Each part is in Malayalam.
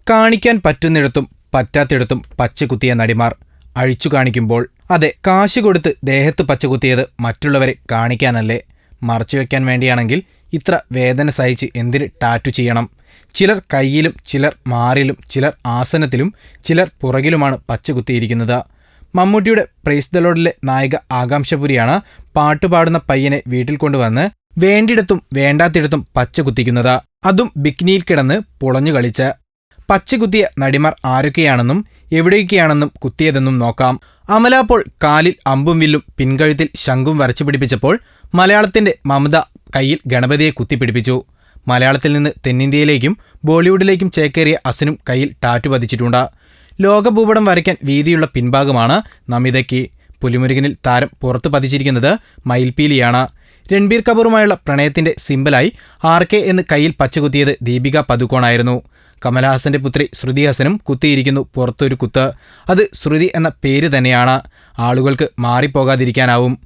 കാണിക്കാൻ പറ്റുന്നിടത്തും പറ്റാത്തിടത്തും പച്ചകുത്തിയ നടിമാർ അഴിച്ചു കാണിക്കുമ്പോൾ, അതെ, കാശ് കൊടുത്ത് ദേഹത്ത് പച്ചകുത്തിയത് മറ്റുള്ളവരെ കാണിക്കാനല്ലേ? മറച്ചുവെക്കാൻ വേണ്ടിയാണെങ്കിൽ ഇത്ര വേദന സഹിച്ച് എന്തിന് ടാറ്റു ചെയ്യണം? ചിലർ കയ്യിലും, ചിലർ മാറിലും, ചിലർ ആസനത്തിലും, ചിലർ പുറകിലുമാണ് പച്ചകുത്തിയിരിക്കുന്നത്. മമ്മൂട്ടിയുടെ പ്രൈസ് ദ ലോർഡിലെ നായിക ആകാംക്ഷപുരിയാണ് പാട്ടുപാടുന്ന പയ്യനെ വീട്ടിൽ കൊണ്ടുവന്ന് വേണ്ടിടത്തും വേണ്ടാത്തിടത്തും പച്ചകുത്തിക്കുന്നത്. അതും ബിക്കിനിയിൽ കിടന്ന് പുളഞ്ഞു കളിച്ച്. പച്ചകുത്തിയ നടിമാർ ആരൊക്കെയാണെന്നും എവിടെയൊക്കെയാണെന്നും കുത്തിയതെന്നും നോക്കാം. അമല പോൾ കാലിൽ അമ്പും വില്ലും പിൻകഴുത്തിൽ ശംഖും വരച്ചു പിടിപ്പിച്ചപ്പോൾ മലയാളത്തിന്റെ മമത കയ്യിൽ ഗണപതിയെ കുത്തിപ്പിടിപ്പിച്ചു. മലയാളത്തിൽ നിന്ന് തെന്നിന്ത്യയിലേക്കും ബോളിവുഡിലേക്കും ചേക്കേറിയ അസിനും കയ്യിൽ ടാറ്റു പതിച്ചിട്ടുണ്ട്. ലോകഭൂപടം വരയ്ക്കാൻ വീതിയുള്ള പിൻഭാഗമാണ് നമിതയ്ക്ക്. പുലിമുരുകനിൽ താരം പുറത്തു പതിച്ചിരിക്കുന്നത് മയിൽപീലിയാണ്. രൺബീർ കപൂറുമായുള്ള പ്രണയത്തിന്റെ സിമ്പലായി RK എന്ന് കയ്യിൽ പച്ചകുത്തിയത് ദീപിക പദുക്കോണായിരുന്നു. കമൽഹാസന്റെ പുത്രി ശ്രുതി ഹാസനും കുത്തിയിരിക്കുന്നു പുറത്തൊരു കുത്ത്. അത് ശ്രുതി എന്ന പേര് തന്നെയാണ്. ആളുകൾക്ക് മാറിപ്പോകാതിരിക്കാനാവും.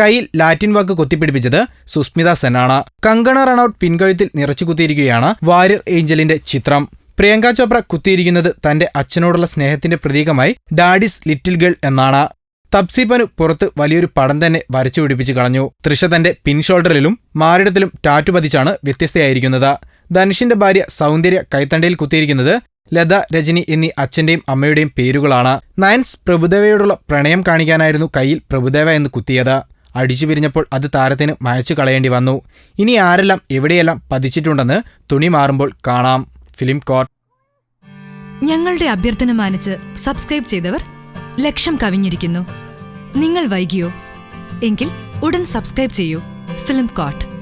കയ്യിൽ ലാറ്റിൻ വാക്ക് കൊത്തിപ്പിടിപ്പിച്ചത് സുസ്മിത സെന്നാണ്. കങ്കണ റണൌട്ട് പിൻകഴുത്തിൽ നിറച്ചു കുത്തിയിരിക്കുകയാണ് വാരിയർ ഏഞ്ചലിന്റെ ചിത്രം. പ്രിയങ്ക ചോപ്ര കുത്തിയിരിക്കുന്നത് തന്റെ അച്ഛനോടുള്ള സ്നേഹത്തിന്റെ പ്രതീകമായി ഡാഡിസ് ലിറ്റിൽ ഗേൾ എന്നാണ്. തപ്സി പനു പുറത്ത് വലിയൊരു പടം തന്നെ വരച്ചു പിടിപ്പിച്ച് കളഞ്ഞു. തൃഷ തന്റെ പിൻ ഷോൾഡറിലും മാറിടത്തിലും ടാറ്റു പതിച്ചാണ് വ്യത്യസ്തയായിരിക്കുന്നത്. ധനുഷിന്റെ ഭാര്യ സൗന്ദര്യ കൈത്തണ്ടയിൽ കുത്തിയിരിക്കുന്നത് ലത, രജനി എന്നീ അച്ഛന്റെയും അമ്മയുടെയും പേരുകളാണ്. നയൻസ് പ്രഭുദേവയോടുള്ള പ്രണയം കാണിക്കാനായിരുന്നു കയ്യിൽ പ്രഭുദേവ എന്ന് കുത്തിയത്. അടിച്ചു പിരിഞ്ഞപ്പോൾ അത് താരത്തിന് മായ്ച്ചു കളയേണ്ടി വന്നു. ഇനി ആരെല്ലാം എവിടെയെല്ലാം പതിച്ചിട്ടുണ്ടെന്ന് തുണി മാറുമ്പോൾ കാണാം. Film court. ഞങ്ങളുടെ അഭ്യർത്ഥന മാനിച്ച് സബ്സ്ക്രൈബ് ചെയ്തവർ 1,00,000 കവിഞ്ഞിരിക്കുന്നു. നിങ്ങൾ വൈകിയോ? എങ്കിൽ ഉടൻ സബ്സ്ക്രൈബ് ചെയ്യൂ. Film court.